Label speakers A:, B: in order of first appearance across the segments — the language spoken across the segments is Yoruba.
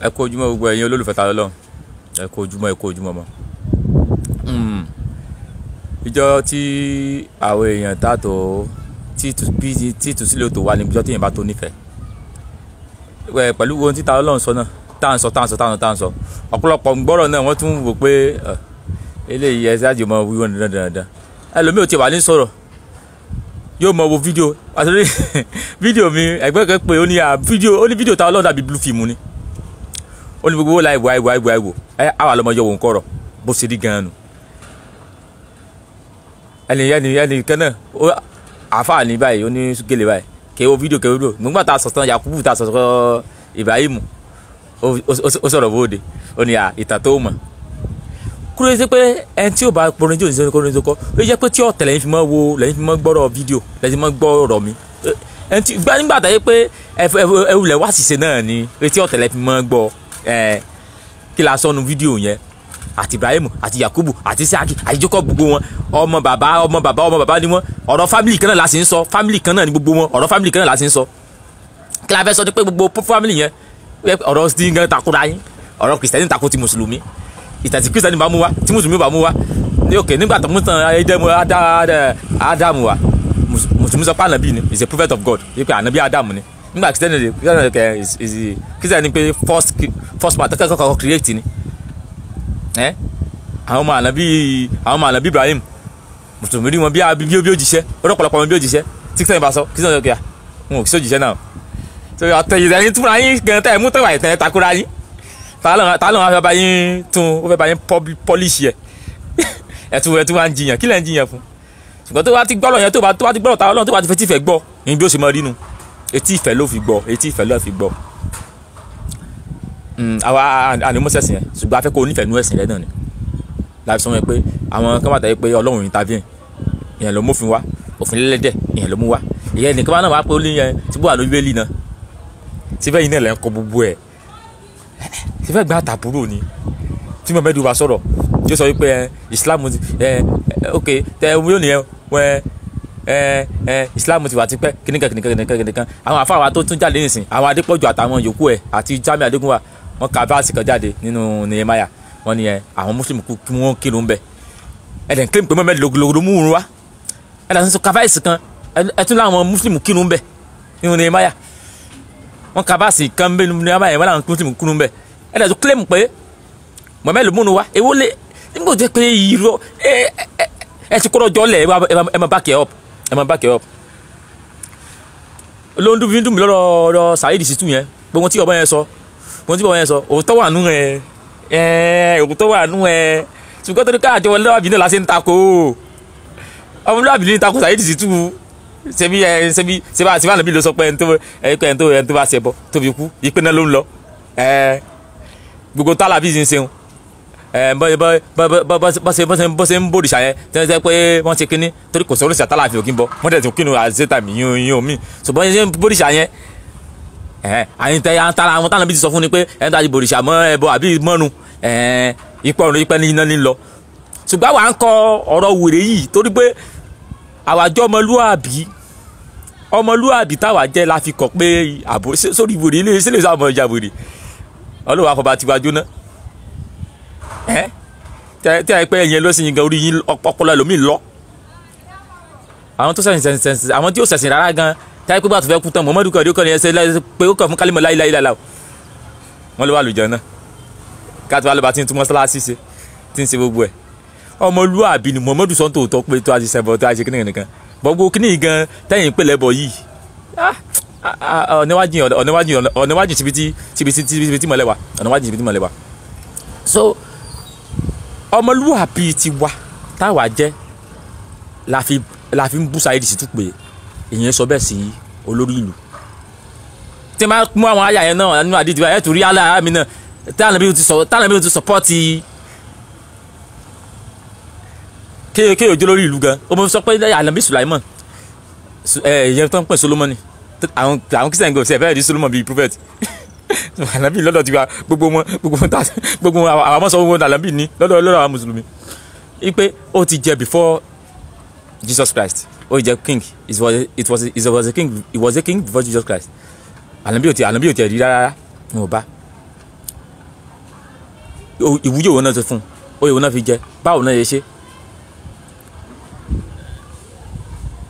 A: ẹ kú ojúmọ́ gbogbo ẹ̀yin olólùfẹ́ ta lọ́lọ́run, ẹ kú ojúmọ́ mọ́. Ìjọ tí àwọn èèyàn tààtò tí ìtúsílẹ̀ tó wà níbi ìjọ tí èèyàn bá tó nífẹ̀ẹ́ pẹ̀lú ohun tí ta lọ́lọ́run sọ náà tá à ń sọ ọ̀pọ̀lọpọ̀ gbọ́rọ̀ náà wọ́n tún wò pé eléyìí ẹ̀ ṣáàjì mọ wíwọ́n dandan ẹlòmíì ò tiẹ̀ wà ní sọ̀rọ̀ yóò mọ wo fídíò àtúndì fídíò mi ẹgbẹ́ kan pé ó ní fídíò ta lọ́lọ́run dàbí blue film ni ó ní gbogbo láìwò àwa lọmọ yọ òun kọ̀rọ̀ bó ṣe rí gan-an nù ẹnì kan náà àáfàá ní báyìí ó ní gèlè báyìí kẹwò fídíò nígbà tá a sọ̀tàn Yakubu tá a sọ̀tàn Ibrahim ó sọ̀rọ̀ bóde ó ní ìtàn tó mọ̀ kúrò sí pé ẹni tí ò bá porin tí ò ní sọ kórin tó kọ́ ó jẹ́ pé tí ọ̀tẹ̀ lẹ́yìn fi mọ́ gbọ́rọ̀ fídíò lẹ́yìn fi mọ́ gbọ́rọ̀ mi nígbà tá a yẹ pé ẹwùlẹ̀ wá ṣìṣe náà ni tí ọ̀tẹ̀ lẹ́yìn fi mọ́ gbọ́ kí la sọnu fídíò yẹn àti Ibrahim àti Yakubu àti Isaki àti Jacob gbogbo wọn ọmọ bàbá ni wọn ọ̀rọ̀ family kan náà la sì ń sọ family kan náà ni gbogbo wọn ọ̀rọ̀ family kan náà la sì ń sọ kí la fẹ́ sọ ni pé gbogbo family yẹn ọ̀rọ̀ sí gan takora yín ọ̀rọ̀ kìrìsìtẹ́nì tako ti mùsùlùmí ìtàtí kìrìsìtẹ́nì bá mú wa tí mùsùlùmí bá mú wa ní òkè nígbà tó mú tán Ádámù wa mùsùlùmí sọ pé ànábì ni is a prophet of God yìí pé ànábì Ádámù ni nígbà kìrìsìtẹ́nì pé first part kọ́kọ́ create ni àwọn ọmọ ànábì Ibrahim mùsùlùmí rí wọn bí òjíṣẹ́ ọ̀pọ̀lọpọ̀ wọn bí òjíṣẹ́ tí kìrìsìtẹ́nì bá sọ kìrìsìtẹ́nì ọ̀kẹ́ wọn ò sí òjíṣẹ́ náà so àtẹ̀yìn ẹni túmọ̀ ayé gan tẹ́ ẹ̀ mú tẹ̀wà ìtẹ̀ takura yín ta ló ń fẹ́ bá yín tún ó fẹ́ bá yín pọ́líṣì ẹ̀ ẹ̀tún wá ń jiyàn kí lẹ̀ ń jiyàn fún ṣùgbọ́n tó bá ti gbọ́rọ̀ yẹn tó bá ti gbọ́rọ̀ ta Ọlọ́run tó bá ti fẹ́ tí ìfẹ́ gbọ́ ní bí ó ṣe mọ rínu etí ìfẹ́ ló fi gbọ́ àwa ànímọ́sẹ̀sìn yẹn ṣùgbọ́n afẹ́ kó onífẹ̀ẹ́ nú ẹ̀sìn rẹ náà ni láti sọ wọn pé àwọn kan wà tàbí pé Ọlọ́run intervene ìyẹn ló mófin wá òfin lẹ́lẹ́dẹ̀ ìyẹn ló mú wá ìyẹn nìkan náà wá pé ó ní yẹn tí bó wà lórí bẹ́ẹ̀lì náà síbẹ̀ yìí náà lẹ́ ń kọ gbogbo ẹ̀ síbẹ̀ gbá àtàbúrò ni tí Muhammadu bá sọ̀rọ̀ yóò sọ wípé Islam ok tẹ yóò nìyẹn Islam ti wà tipẹ́ kìnìkan àwọn afáwa tó tún jáde nìsín àwọn Adépọ̀jù àtàwọn yòókù ẹ̀ àti Jamiu Adégúnwà wọn ka báàsì kan jáde nínú Nehemiah wọn ni àwọn Muslim kí wọ́n kírun bẹ̀ ẹ̀dẹ̀ ń claim pé Muhammadu logologo mú un wá ẹ̀dẹ̀ sọ kàfáìsì kan ẹ̀tún láwọn Muslim kírun bẹ̀ nínú Nehemiah wọn ka báàsì kan bẹ ní abáyẹ wọn làwọn Muslim kírun bẹ̀ ẹ̀dẹ̀ tó claim pé Muhammadu mú un wá èwo lè nígbà tó jẹ́ pé irọ́ ẹ ti kọ́rọ̀ jọ́lẹ̀ ẹ máa back it up olóńdún fi ń dùn mí lọ́rọ̀ Saheed Shittu yẹn gbogbo tí ọba yẹn sọ òótọ́ wà nú ẹ ṣùgbọ́n tó ní káàjọ ọmọlúwàbí náà la ṣe ń takò ọmọlúwàbí ní takò Saheed Shittu ṣebí ànábì ló sọ pé ẹni tó bá ṣẹbọ tó fi kú ìpè náà ló ń lọ gbogbo tálàbí ń ṣeun bọ́sẹ̀ ń bòrìṣà yẹn tẹ́lẹ̀ pé wọ́n ṣe kínní torí kò sọ́rọ̀ sí àtàlàfin òkín bọ́ wọ́n dẹ̀ tó kínú àzẹ́tàmì yín omi ṣùgbọ́n ṣe ń bòrìṣà yẹn àyìntẹ́ àtàrà àwọn tánà bí ti sọ fún ni pé ẹni tó àti bòrìṣà mọ́ ẹbọ àbí mọ́nu ipò ọ̀run ipẹ́ ní iná ní lọ ṣùgbọ́n àwa ń kọ ọ̀rọ̀ wèrè yìí torí pé àwàjọ ọmọlúwàbí táwa jẹ́ la fi kọ̀ pé àbò sórí wèrè ilé sílẹ̀ sọ àmọ́ ìjà wèrè ọlọ́wọ́ àkọ́bá tiwa jóná tẹ́ ẹ pé ẹ̀yìn ló sì yin gan orí yín ọpọlọ ẹlòmíì lọ àwọn tó sẹ̀sìn àwọn tí ó sẹ̀sìn rárá gan tẹ́ ẹ pé bá tó fẹ́ kú tán Muhammadu kọ́ni ó kọ́ni ẹsẹ̀ pé ó kàn fún kálímọ̀ láìláìláìlá wọ́n ló wà lùjọ náà káàtó wà lọ́ba tí ń tún mọ́sálásí ṣe tí ń ṣe gbogbo ẹ̀ ọmọlúwàbí ni Muhammadu sọ tòótọ́ pé tó a ti ṣẹbọ tó a ṣe kíní nìkan gbogbo kíní gan tẹ́yìn pé lẹ́bọ̀ yìí ọ̀nẹ́wájú síbi tí mọ̀lẹ́ wa so ọmọlúwàbí ti wa táwa jẹ́ la fi ń bú Saheed Shittu pé ìyẹn sọ bẹ́ẹ̀ sí olórí ìlú tí máa mú àwọn àyà yẹn náà nínú àdìdì ẹ̀ torí àyà mi náà táwọn ẹbí ti sọpọ́ọ̀tì kéèyàn ojú lórí ìlú gan ó mọ sọ pé Ànábì Sulaiman ìyẹn tó ń pè Solomoni àwọn kìsàn gò sí ẹ̀fẹ́ rí Solomon bíi prophet Ànábì lọ́dọ̀ tiwa gbogbo wọn àwọn amọ̀sọ̀ wọn Ànábì ní lọ́dọ̀ àwọn mùsùlùmí ipe ó ti jẹ before Jesus Christ ó jẹ king he was a king before Jesus Christ Ànábì ò tiẹ̀ rí rárá wọn ò bá ìwúyè òun náà ti fún oyè òun náà fi jẹ báwo náà yẹ ṣe.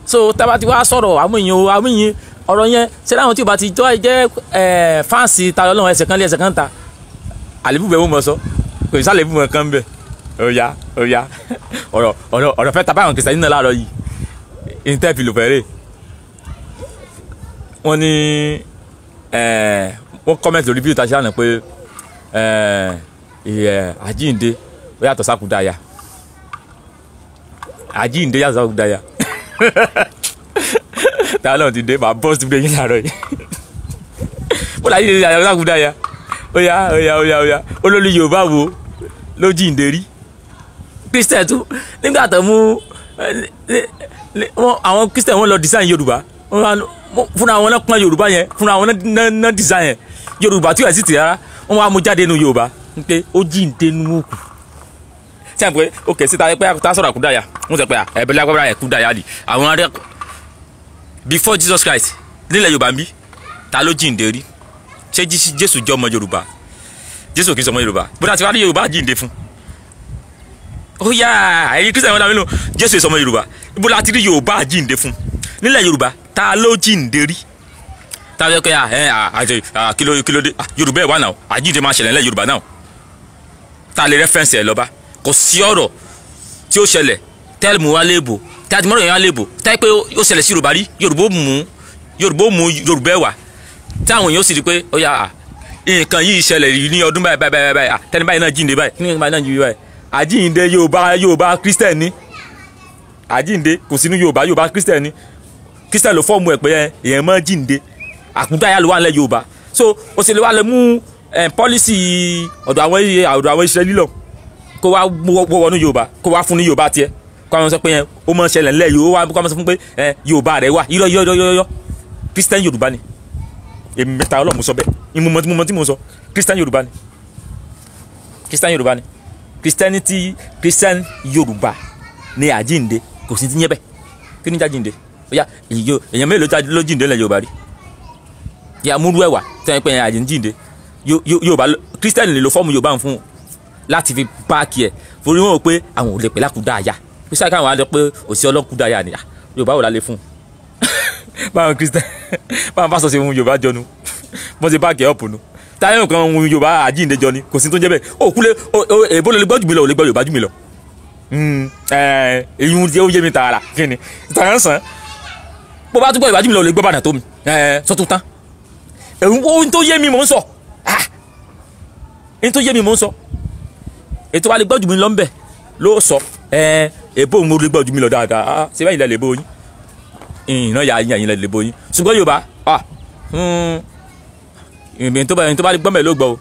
A: so tábà tí wàá sọ̀rọ̀ àwọn èèyàn ọ̀rọ̀ yẹn ṣé láwọn tí o bá ti jẹ́ fáǹsì ta lọ́wọ́ ẹsẹ̀ kan lé ẹsẹ̀ kan ta àlébù bẹ́ẹ̀ wọ́n mọ̀ sọ kò sí àlébù mọ̀ kan bẹ́ẹ̀ ọ̀ya ọ̀rọ̀ fẹ́ ta báwọn kìsìtẹ́nì náà láàárọ̀ yìí intẹ́ẹ̀fì ló fẹ́ rè wọ́n ní wọ́n kọ́mẹ́ntì lórí fídíò tá a ṣe lánàá pé àjíǹde ó yàtọ̀ sákúdáyà àjíǹde yàtọ̀ sákúdáyà táwọn náà ti dé màá bọ́ sí gbẹ̀yìn láàárọ̀ yìí bó láyé ìdílé yàtọ̀ sákúdáyà óyá olórí Yorùbá wo ló jíǹde rí Christian tún nígbà tó mú àwọn Christian wọn lọ design Yorùbá fúnra wọn náà pọ́n Yorùbá yẹn fúnra wọn náà design yẹn Yorùbá tí wọ́n sì ti rárá wọ́n wá mú jáde nínú Yorùbá pé ó jíǹde nínú òkú tí a pé ok síta pé a sọ̀rọ̀ àkúdàyà wọ́n sọ pé ẹ̀bẹ̀lẹ̀ agbára ẹ̀kúdàyà ni àwọn ará before Jesus Christ nílẹ̀ Yorùbá ń bí ta ló jíǹde rí ṣé Jésù jẹ́ ọmọ Yorùbá Jésù kì í sọ ọmọ Yorùbá bó dá ti wá ní Yorùbá jíǹde fún ó yá ẹ̀yin Christian wọn dá mi lò Jésù sọ ọmọ Yorùbá bó láti rí Yorùbá jíǹde fún nílẹ̀ Yorùbá ta ló jíǹde rí ta ló kẹ́ kílódé Yorùbá ẹ̀ wà náà àjíǹde máa ṣẹlẹ̀ nílẹ̀ Yorùbá náà ta lè rẹ́fẹ̀nsì ẹ̀ lọ́ba kò sí ọ̀rọ̀ tí ó ṣẹlẹ̀ tẹ́lẹ̀mù wa léèbò tẹ́lẹ̀mù yẹn wa léèbò táyé pé ó ṣẹlẹ̀ sí Yorùbá rí Yorùbá mú Yorùbá ẹ̀ wà táwọn èèyàn sì rí pé ó yà nǹkan yìí ṣẹlẹ̀ ní ọdún báyìí tẹ́lẹ̀ báyìí náà jíǹde báyìí ní báyìí náà jíǹde báyìí àjíǹde Yorùbá Christian ni àjíǹde kò sínú Yorùbá Christian ni Christian ló fọ́ọ̀mù ẹ̀ pé èèyàn máa jíǹde àkúndàyà ló wà nílẹ̀ Yorùbá so ó sì lè wá lè mú pọ́lísì ọ̀dọ̀ àwọn Ísírẹ́lì lọ kó wá wọnú Yorùbá kó wá fún ní Yorùbá tiẹ̀ kó àwọn sọ pé ó máa ń ṣẹlẹ̀ nílẹ̀ Yorùbá kó àwọn sọ fún pé Yorùbá rẹ̀ wà yọ Christian Yorùbá ni èmi mẹ́ta Ọlọ́run sọ bẹ́ẹ̀ ìmọ̀ tí mo sọ Christian Yorùbá ni Christian Yorùbá ni àjíǹde kò sí ti yẹn bẹ́ẹ̀ kí ni jájíǹde bóyá èèyàn mélòó ló jíǹde nílẹ̀ Yorùbá rí yà múlù ẹ̀wà tẹ́ ẹ pé àjíǹde Yorùbá Christian lè lo fọ́ọ̀mù Yorùbá fún láti fi páàkì ẹ̀ forí wọn pé àwọn ò lè pè lákúdàáyà pé sáà káwọn á lọ pé òsì ọlọ́kúdàáyà ni Yorùbá ò lálẹ́ fún un báwọn Christian báwọn bá sọ sí ohun Yorùbá jọnu wọ́n ti páàkì ẹ̀ ọ̀pù nu táyà nǹkan ohun Yorùbá àjíǹde jọ ni kò sí tó ń jẹ́ bẹ́ẹ̀ ó kúlẹ̀ èbó lè gbọ́ jù mí lọ ò lè gbọ́ Yorùbá jù mí lọ èyí ń jẹ́ ó yé mi tààrà kí ni tààrà sàn bó bá tún gbọ́ Yorùbá jù mí lọ ò lè gbọ́ bàdàn tó mi sọ́tún tán ohun tó yé mi mò ń sọ ohun tó yé mi mò ń sọ ètò wa lè gbọ́ jù mí lọ ń bẹ̀ ló sọ èbó mo lè gbọ́ jù mí lọ dáadáa ṣé báyìí lè bó yín ìná ya yín lè bó yín ṣùgbọ́n Yorùbá èmi tó bá lè gbọ́ mẹ́ ló gbọ́ o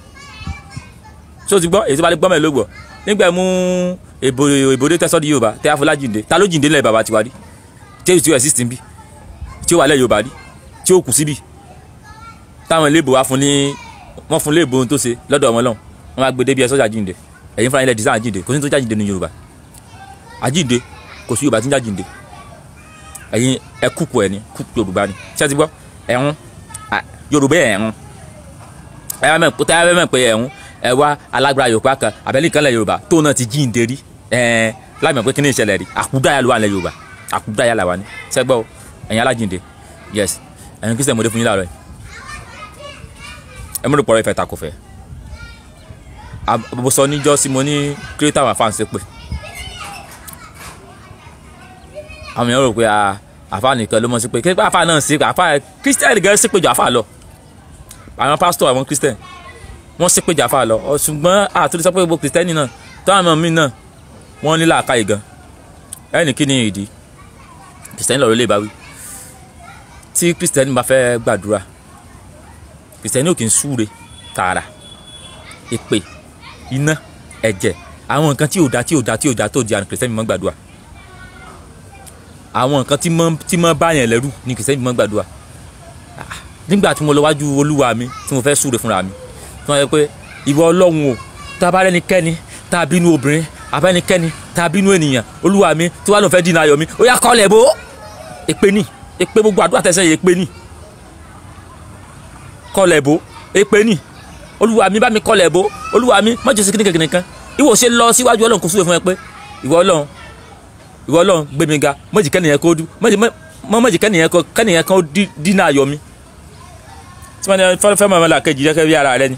A: ṣó ti gbọ́ èyí tó bá lè gbọ́ mẹ́ ló gbọ́ nígbà mú èbòdé tẹ́sọ́ di Yorùbá tẹ́ Afọlájíǹde ta ló jíǹde lẹ̀ bàbá tiwa rí tí ó exist bí tí ó wà lẹ̀ Yorùbá rí tí ó kù síbi táwọn iléèbò wa wọ́n fún iléèbò ohun tó ṣe lọ́dọ̀ wọn lọ́hùn wọ́n máa gbé débi ẹ̀ sọ́jà jíǹde ẹ̀yin fúnra ilẹ̀ design àjíǹde kò sí tó jájíǹde ní Yorùbá àjíǹde kò sí Yorùbá tí ń jájíǹde ẹ̀yin ẹ kúkú ẹ̀ ní kúkú Yorùbá ni ṣé ti gbọ́ ẹ̀hún Yorùbá ẹ̀hún ẹ̀yà mẹ́ pé ẹ̀hún ẹ wá alágbára Yorùbá kan àbẹ́lẹ̀ kan lẹ̀ Yorùbá tó náà ti jíǹde rí láì mọ̀ pé kí ni ìṣẹ̀lẹ̀ rí àkúdàáyà ló wà lẹ̀ Yorùbá àkúdàáyà làwà ní ṣẹ́gbọ́ ẹ̀yin alájíǹde yes ẹ̀yin Christian mọ̀dé fún yín láàárọ̀ ẹ̀ mọ̀dé pọ̀rọ̀ ìfẹ́ ta kò fẹ́ mo sọ níjọ́ sí mo ní creator wà fáǹsì pé àwọn èèyàn rò pé àfa nìkan ló mọ̀ sí pé kí àfa náà sí pé àfa Christian gẹ́gẹ́ sí pé jù àfa lọ àwọn pastor àwọn Christian wọ́n sí pé jù àfa lọ ṣùgbọ́n àtúndì sọ pé gbogbo Christian náà tó àwọn míì náà wọ́n ní làákàyè gan ẹnì kí ni ìdí Christian lọ́rọ̀ lè bá wí tí Christian bá fẹ́ gbàdúrà Christian ò kì í súre tààrà èpè iná ẹ̀jẹ̀ àwọn nǹkan tí ò dá tó di àrùn Kìrìsìtẹ́nì mọ́ gbàdúrà àwọn nǹkan tí mọ́ bá yẹn lẹ́rù ní Kìrìsìtẹ́nì mọ́ gbàdúrà nígbà tí mo lọ wájú Olúwa mi tí mo fẹ́ súre fúnra mi tí wọ́n yẹ pé ìwọ Ọlọ́run o tá a bá rẹ́nikẹ́ni tá a bínú obìnrin abẹ́nikẹ́ni tá a bínú ènìyàn Olúwa mi tí wàá lọ fẹ́ dínà ayọ̀ mi ó yá kọ́lẹ̀ bó èpè ní èpè gbogbo àdúrà tẹ̀sẹ̀ yẹ èpè ní kọ́lẹ̀ bó èpè ní olúwa mi bá mi kọlẹ̀ bó, olúwa mi má jẹ́ sí kíní kan ìwọ ṣe lọ síwájú ọlọ́run kó súwé fún ẹ pé ìwọ ọlọ́run gbé mi ga má jẹ́ kẹ́nìyàn kó dú má jẹ́ kẹ́nìyàn kan dínà ayọ̀ mi tí wọ́n fẹ́ mọ̀ ọ́nà kejì jẹ́ kẹ́ bí ara rẹ ni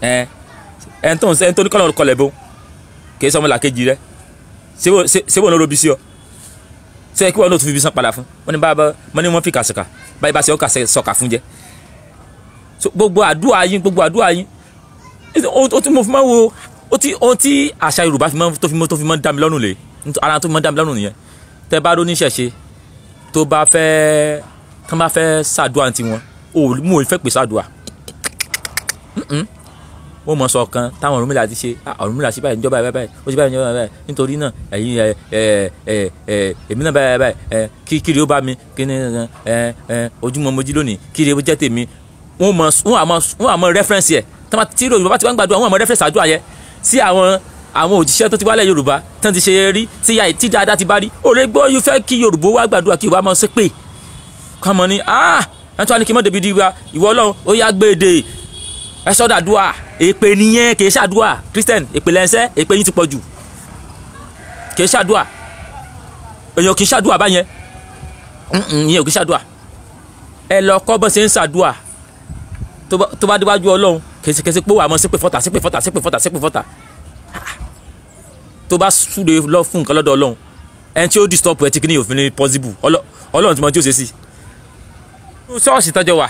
A: ẹ̀ ń tó ní kọ́lọ́run kọlẹ̀ bó kì í sọ ọmọlà kejì rẹ ṣé wọn ló robi sí ọ ṣé kí wọn ló tún fi bí sàn padà fún wọn ni wọn fi kàṣẹkà báyìí bá ṣe ọkà sọkà fún jẹ gbogbo àdúrà yín ó ti mo fi máa wo ó ti àṣà Yorùbá tó fi máa dá mi lọ́rùn lè ara tó fi máa dá mi lọ́rùn nìyẹn tẹ́ bá róní ṣẹ̀ṣe tó bá fẹ́ ṣàdúrà tiwọn mo ò fẹ́ pè ṣàdúrà wọ́n mọ̀ sọ kan táwọn Ọ̀rúnmìlà ti ṣe Ọ̀rúnmìlà sí báyìí níjọba báyìí ó sì báyìí níjọba báyìí nítorí náà ẹ̀yin èmi náà báyìí kíri ó bá mi kíni ojúmọ́ mojí lónìí kíri ó jẹ́ tèmi wọ́n àmọ́ rẹ́fẹ́rẹ́nsì ẹ̀ tí Yorùbá ti wá ń gbàdúrà wọ́n àmọ́ rẹ́fẹ́rẹ́nsì àdúrà yẹn sí àwọn òjíṣẹ́ tó ti wálẹ̀ Yorùbá tán ti ṣe rí tí dáadáa ti bá rí ó lè gbọ́ yóò fẹ́ kí Yorùbá wá gbàdúrà kí Yorùbá máa ṣe pé kọ́mọ ni ẹ̀ tó wá ní kí mọ́ débi dìgbà ìwọ Ọlọ́run ó yá gbèdè ẹ sọ́dọ̀ àdúrà èpè nìyẹn kì í ṣàdúrà Christian èpè lẹ́sẹ̀ èpè yín ti pọ̀ jù kì í ṣàdúrà èèyàn kì í ṣàdúrà báyẹn ìyẹn ò kì í ṣàdúrà ẹ lọ kọ́ bọ́ ṣe ń ṣàdúrà tó bá déwájú Ọlọ́run kèsìkèsì pé wà á mọ sípè fọ́tà tó bá súre lọ fún nǹkan lọ́dọ̀ Ọlọ́run ẹni tí ó disturb ẹ ti kí ni òfin ní possible Ọlọ́run ti mọ tí ó ṣe sí ṣọ́ọ̀ṣì tọ́jọ́ wà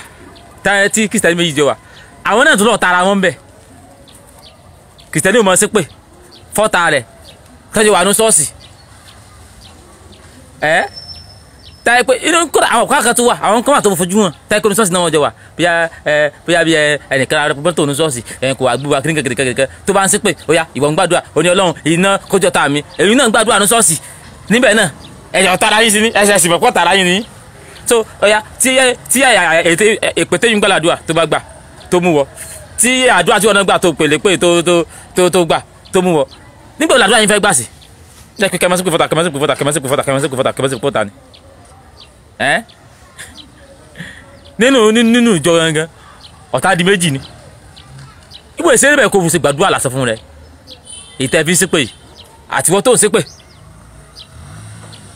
A: tí Christian méjì jọ wà àwọn náà tún lọ tara wọn bẹ Kìrìsìtẹ́nì ò mọ sí pé fọ́ta rẹ̀ tọ́jú wà ní ṣọ́ọ̀ṣì táyé pé inú kọ́ra àwọn ọ̀ká kan tó wà àwọn kan wà tó fojú wọn táyé pé ní ṣọ́ọ̀ṣì náà wọ́n jọ wà bóyá bí ẹnìkan rẹ pọ́pọ́ tó ní ṣọ́ọ̀ṣì kò wá gbúwa kí ní kẹ̀kẹ́ tó bá ń sí pé ó yá ìwọ ń gbàdúrà ó ní Ọlọ́run iná kójọ tá mi èyí náà ń gbàdúrà ní ṣọ́ọ̀ṣì níbẹ̀ náà ẹ̀yọ̀ tara yín sí ní ẹ̀ṣẹ̀ sì mọ̀pọ̀ tara yín ní so ó yá tí èpèté yín gbàládùà tó bá gbà tó mú wọ tí àdúrà tí wọn náà gbà tó pèlè pé tó gbà tó mú wọ nígbà wo làdúrà yín fẹ́ gbà sí jẹ́ pé kẹ́mẹ́sì pé fọ́tà ni nínú ìjọ gangan ọ̀tá di méjì ni ìwé ìṣeré bẹ́ẹ̀ kó fi ṣe gbàdúrà lásán fún rẹ ìtẹ́ fi ń ṣépè àtiwọ́ tó ń ṣépè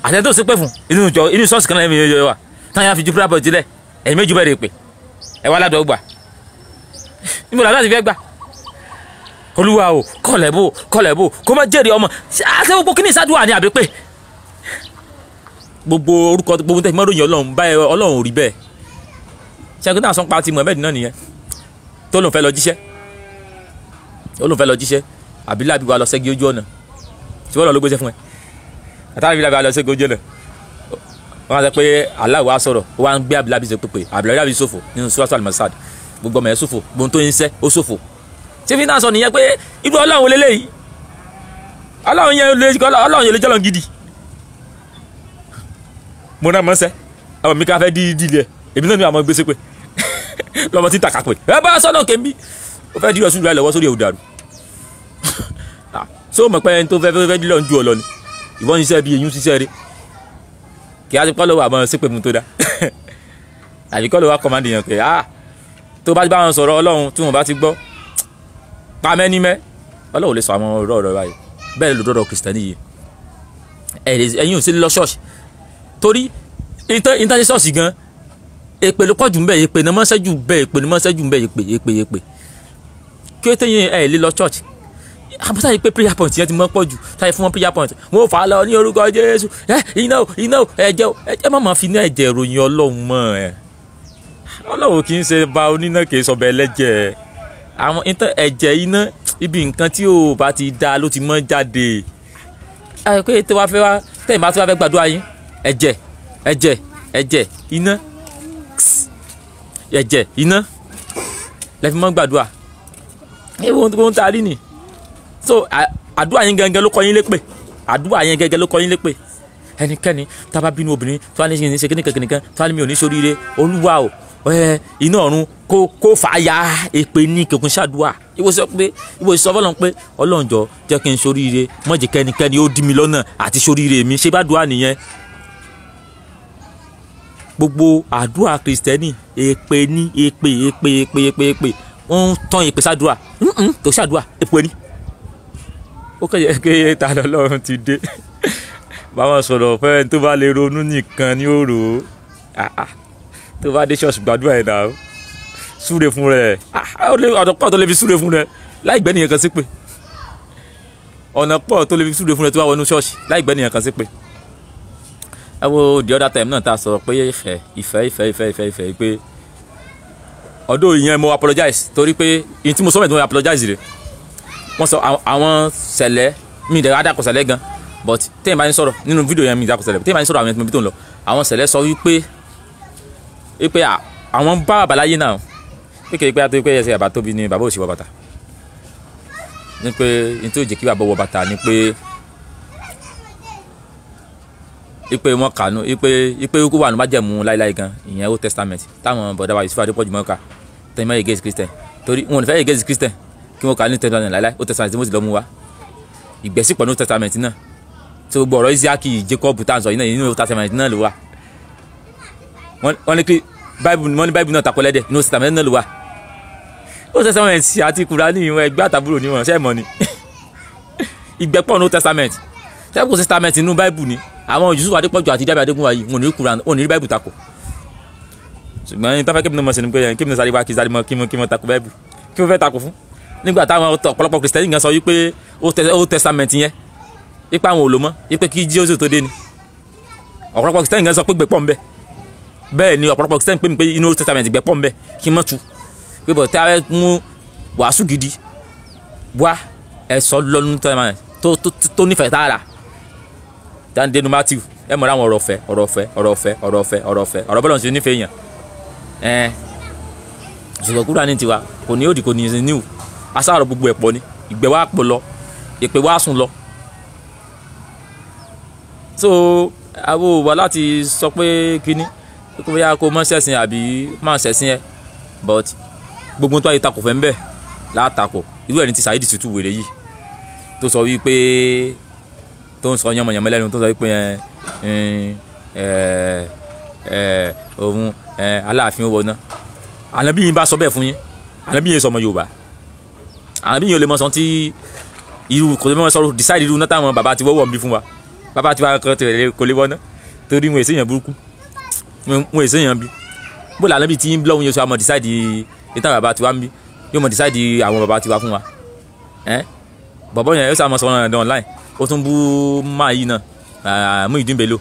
A: àtẹ́ tó ń ṣépè fún inú ṣọ́ọ̀ṣì kan náà ẹ̀mí yọ wà táwọn yà fi ju pírapọ̀ jílẹ̀ ẹ̀yìn méjì bẹ̀rẹ̀ pé ẹ̀ wá ládọ̀ gbà níbo làdúrà ti fẹ́ gbà Olúwa o kọlẹ̀ bò kó má jèrè ọmọ ṣe gbogbo kíní ìsádùá ni àbí pé gbogbo orúkọ gbogbo tẹ̀ mọ́ ròyìn Ọlọ́run báyìí Ọlọ́run ò rí bẹ́ẹ̀ ṣe àgbẹ̀ náà sọ́n pa ti Muhammed náà nìyẹn tó lòun fẹ́ lọ jíṣẹ́ àbílábí wa lọ sẹ́gi ojú ọ̀nà tí wọ́n lọ ló gbéṣẹ́ fún ẹ àtàwọn àbílábí wa lọ sẹ́gi ojú ọ̀nà wọ́n á sọ pé Allah wa sọ̀rọ̀ ó wá ń gbé àbílábí ṣe pépè àbílábí ṣòfò nínú Suratul Al-Masad gbogbo ọmọ ẹ ṣòfò gbogbo tó ń ṣẹ́ ó ṣòfò tí fi náà sọ nìyẹn pé irú Ọlọ́run lélẹ́yìí Ọlọ́run yẹn lè jọ́lọ́ gidi mo náà mọ̀ ṣẹ́ ọmọ mi ká fẹ́ dídí ẹ̀ èmi náà ní àwọn gbèsè pé lọ́mọ tí ń tàkà pé ẹ bá sọ́nà kèmí ó fẹ́ dídọ̀ sùúrù lọ́wọ́ sórí òdàrú so mọ̀ pé ẹni tó fẹ́ dídọ̀ ń ju ọ lọ ni ìwọ́n ṣiṣẹ́ bí eyín ṣiṣẹ́ rí kí á ti kọ́ lọ́wọ́ àmọ́ ṣépè mu tó dá àbí kọ́ lọ́wọ́ kọ́mándì yẹn pé tó bá bá wọn sọ̀rọ̀ Ọlọ́run tí wọ́n bá ti gbọ́ pa mẹ́ni mẹ́ Ọlọ́run lè sọ àwọn ọ̀rọ̀ báyìí bẹ́ẹ̀ ló dọ́dọ̀ Kìrìsìtẹ́nì yìí ẹ̀yin ò sí lọ ṣọ́ọ̀ṣì torí ìtàní ṣọ́ọ̀ṣì gan èpè ló pọ̀jù mbẹ́ èpè ní mọ́ṣẹ́jù mbẹ́ èpè ní mọ́ṣẹ́jù mbẹ́ èpè kí ó tẹ̀yìn lè lọ church àbúrò yìí pé prayer point yẹn ti mọ́ pọ̀jù táyé fún wọn prayer point wọn ò fà á lọ ní orúkọ Jésù iná ẹ̀jẹ̀ má máa fi ní ẹ̀jẹ̀ ròyìn Ọlọ́run mọ́ Ọlọ́run kì í ṣe ba oníná kì í sọ bẹ́ẹ̀ lẹ́jẹ̀ àwọn ẹ̀jẹ̀ iná ibi nǹkan tí ò bá ti da ló ti mọ́ jáde pé tí wàá fẹ́ wá tẹ̀yìn bá tí wàá fẹ́ gbàdúrà yín ẹ̀jẹ̀ iná ẹ̀jẹ̀ iná lẹ́fi mọ́ gbàdúrà ewu tó ń taari ni so àdúrà yín gẹ́gẹ́ ló kọ́ yín lépè àdúrà yín gẹ́gẹ́ ló kọ́ yín lépè ẹnikẹ́ni tá bá bínú obìnrin tó wá ní ṣe kíníkan tó wá ní mi ò ní sóríire Olúwa o iná ọ̀run kó fà á ya èpè ní kòkun ṣàdúrà ìwọ sọ fọlọ́n pé Ọlọ́run jọ̀ọ́ jẹ́ kí n sóríire má jẹ́ kẹ́nikẹ́ni ó dí mi lọ́nà àti sóríire mi ṣé bá dùn á nìyẹn gbogbo àdúrà Kristẹni èpè ní èpè ń tán ìpè sádùá tó ṣàdùá èpò ẹni. ó kẹ́yẹ kéye ta lọ́lọ́run ti dé báwọn sọ̀rọ̀ fẹ́ tó bá lè ronú nìkan ní òrò tó bá dé ṣọ́ọ̀ṣì gbàdúrà ẹ̀ náà súre fún rẹ̀ ọ̀nà pọ̀ tó lè fi súre fún rẹ̀ láì gbẹ́ nìyẹn kan sí pé ọ̀nà pọ̀ tó lè fi súre fún rẹ̀ tó bá wọnú ṣọ́ọ̀ṣì láì gbẹ́ nìyẹn kan sí pé. ẹ wo the other time náà ta sọ̀rọ̀ pé ìfẹ́ pé ọdún ìyẹn mo apologize torí pé ìyẹn tí mo sọ mẹ́tò mo apologize rẹ̀ wọ́n sọ àwọn sẹ̀lẹ̀ mi ìdẹ̀rẹ̀ adàkọ̀ sẹ̀lẹ̀ gan but téèyàn bá ń sọ̀rọ̀ nínú fídíò yẹn mi ìdàkọ̀ sẹ̀lẹ̀ téèyàn bá ń sọ̀rọ̀ àwọn ẹni tó ń lọ àwọn sẹ̀lẹ̀ sọ wípé àwọn bá bàbá láyé náà pé kì í pé àti pé ẹsẹ̀ bàbá tóbi ni bàbá ò sì wọ bàtà ní pé ní tó jẹ́ kí bàbá wọ bàtà ni pé ipe wọn kànú ipe kó wà ní májẹ̀mú láíláí gan ìyẹn Old Testament táwọn bọ̀dá wa Yusuf Adépọ̀jù mọ́ká tẹ̀mọ́ against Christian torí wọn ò ní fẹ́ against Christian kí wọ́n kà ní tẹ̀mọ́ láíláí Old Testament tí mo ti lọ́ mú wa ìgbẹ́sípọ̀ ní Old Testament náà tí gbogbo ọ̀rọ̀ Isiaki Jacob tá à ń sọ yìí náà nínú Old Testament náà ló wà wọ́n ní kí Bible náà takọ lẹ́dẹ̀ ní Old Testament náà ló wà Old Testament àti Kùránì ìwọ̀n ẹgbẹ́ àtàbúrò ni wọ́n ṣẹ́ mọ́ ni ìgbẹ́pọ̀ ní Old Testament ṣẹ́ kò Testament nínú Bible ni àwọn Yusuf Adépọ̀jù àti Dábì Adégúnwà yìí wọn ò ní Kùránì wọn ò ní Bible takò ṣùgbọ́n ní tọ́fẹ́ kí mi náà mọ̀ sí ni pé kí mi náà sáré wá kí sáré mọ́ kí mo takò Bible kí mo fẹ́ takò fún nígbà táwọn ọ̀pọ̀lọpọ̀ Kristẹni gan sọ wípé Old Testament yẹn ipa àwọn ò lò mọ́ ipe kí Jésù tó dé ni ọ̀pọ̀lọpọ̀ Kristẹni gan sọ pé gbẹ̀pọ̀ ń bẹ bẹ́ẹ̀ ni ọ̀pọ̀lọpọ̀ Kristẹni pé mi pé inú Old Testament gbẹ̀pọ̀ ń bẹ kí n mọ̀ tu pé bọ̀ tí a fẹ́ mú wàásù gidi wá ẹ̀sọ́ lọ́nu tó nífẹ̀ẹ́ tààrà dáńdénu Matthew ẹ mọ̀ láwọn ọ̀rọ̀ bọ́lọ̀ ṣe nífẹ̀ẹ́ yàn ṣùgbọ́n Kùránì tiwa kò ní òdì kò ní níwò asáàrọ̀ gbogbo ẹ̀pọ̀ ni ìgbẹ́ wa pọ̀ lọ ìpè wa sùn lọ. so àwọn òwò láti sọ pé kíní kó bóyá kó mọ́ ṣẹ̀sìn àbí má ṣẹ̀sìn ẹ but gbogbo tó ayé takò fẹ́ ń bẹ̀ látakò irú ẹni tí Saheed Shittu wèrè yìí tó sọ wípé tó ń sọ yánmọ̀yánmọ́ lẹ́nu tó sọ wípé òun Aláàfin owó náà Ànábì yìí bá sọ bẹ́ẹ̀ fún yín Ànábì yìí sọ ọmọ Yorùbá Ànábì yìí ò lè mọ sọ tí irú kò lè mọ sọ decide irú náà táwọn bàbá ti wọ́wọ́ ń bí fún wa bàbá ti wá kan tẹ̀lé kò lè wọ́n náà torí wọn èsèyàn burúkú wọn èsèyàn bí bó la Ànábì tí ń blọ́ wọn yóò sọ àmọ́ decide ìtàn bàbá ti wá ń bí yóò mọ decide àwọn bàbá ti wá fún wa bọ̀bọ̀ yẹn yóò sọ àmọ́ sọ wọn online ó tún bú máa yìí náà Muyideen Bello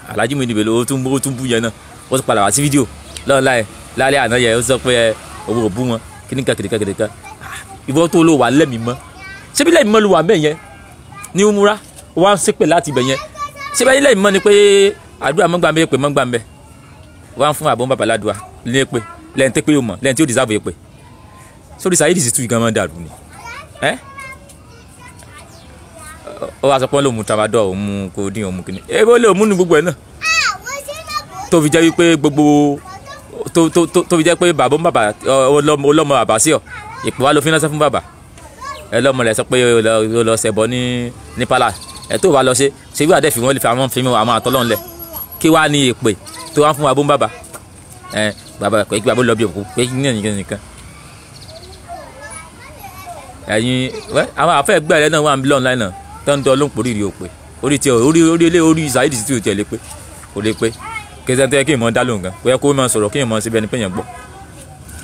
A: Alhaji Muyideen Bello ó tún bú yẹn náà ó tún padà wá sí fídíò lọ́ọ̀láì lálẹ́ àná yẹn ó sọ pé owó ò bú wọn kìnìkan ìwọ tó lò wà lẹ́mìí mọ́ ṣébí lẹ́mìí mọ́ ló wà bẹ́ẹ̀ yẹn ní umura wọ́n á ṣépè láti ibẹ̀ yẹn ṣébí lẹ́mìí mọ́ ni pé àdúrà mọ́gbàmbẹ́ pé mọ́gbàmbẹ́ wọ́n á fún àbọ̀ bàbá ládùá ní èpè lẹ́yìn tẹ́ pé ó mọ̀ lẹ́yìn tí ó dìsáàbò èpè sórí Saheed Shittu gan mọ́ dàrú ni ó wá sọ pé lóun tramadol òun mú codeine òun mú kíní ebo lè mú ní gbogbo ẹ̀ náà tó fi jẹ́ wípé gbogbo tó fi jẹ́ pé bàbá ọlọ́mọ bàbá sí ọ ìpè wa ló fi ránṣẹ́ fún bàbá ẹ lọ́mọ rẹ̀ sọ pé ó lọ ṣẹbọ ní palace ẹ tó wà lọ ṣe bí àdẹ́ fi wọ́n lè fi àwọn fíìmù àwọn àtọ́lọ́n lẹ̀ kí wàá ní ìpè tó wá fún wa bó ń bàbá bàbá pé kí bàbá lọ bí òkú pé kí nìkan ẹ̀yin àwọn àfẹ́ ẹgbẹ́ rẹ náà wà ń bí online náà tó ń dán lóńpọ̀ rírì òpè orí Saheed Shittu tiẹ̀ lè pé kò lè pé kẹsàn-án kí n mọ dá lóhùn gan kò yẹ kó mọ sọ̀rọ̀ kí n mọ síbi ẹni pé yẹn gbọ́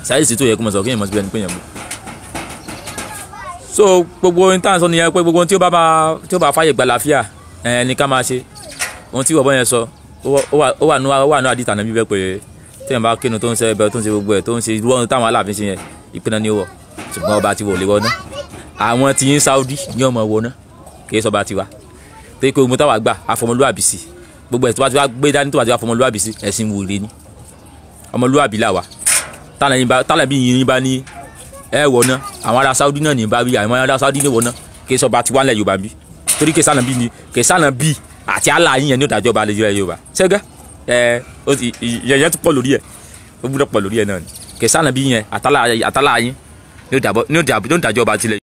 A: Saheed Shittu yẹ kó mọ sọ̀rọ̀ kí n mọ síbi ẹni pé yẹn gbọ́. so gbogbo ohun tá à ń sọ nìyẹn pé gbogbo ohun tí ó bá fàyè gbà láfíà ní ká máa ṣe ohun tí bọ̀bọ̀ yẹn sọ ó wà nù àdìtà náà bíbẹ́ pé tí yẹn bá kínu tó ń ṣe ẹbẹ tó ń ṣe gbogbo ẹ̀ tó ń ṣe irú ọ̀hún táwọn Aláàfin ṣe yẹn ìpinnu ni ó wọ̀ ṣùgbọ́n ọba ti wò lè wọ náà àwọn tí ń Saudi ní ọmọ wọ náà kì í sọ bá ti wá tó yẹ kó ogun táwa gbà àfọmọlúwàbí sí gbogbo ẹ̀ tó bá ti wá gbé dání tó bá ti wá àfọmọlúwàbí sí ẹ̀sìn wòlé ni ọmọlúwàbí là wà tálẹ̀ bí yìnyín bá ní ẹ wọ̀ náà àwọn ará Saudi náà ní bá wí àwọn ará Saudi ní wọ̀ náà kì í sọ bá ti wá lẹ̀ Yorùbá bí torí kì í sànà bí àti aláàyín yẹn ní ìdájọ́ bá lè jẹ́ Yorùbá ṣẹ́gẹ́ yẹn tún pọ̀ lórí ẹ̀ ó gbúdọ̀ pọ̀ lórí ẹ̀ náà ni kì í sànà bí yẹn àtàláàyín ní ìdájọ́ bá tilẹ̀